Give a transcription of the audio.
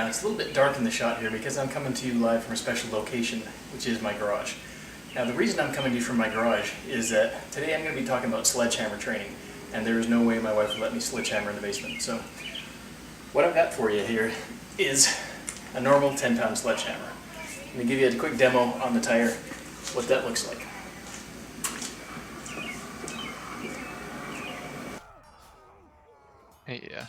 It's a little bit dark in the shot here because I'm coming to you live from a special location, which is my garage. Now the reason I'm coming to you from my garage is that today I'm going to be talking about sledgehammer training, and there is no way my wife will let me sledgehammer in the basement. So what I've got for you here is a normal 10-pound sledgehammer. I'm going to give you a quick demo on the tire, what that looks like. Yeah.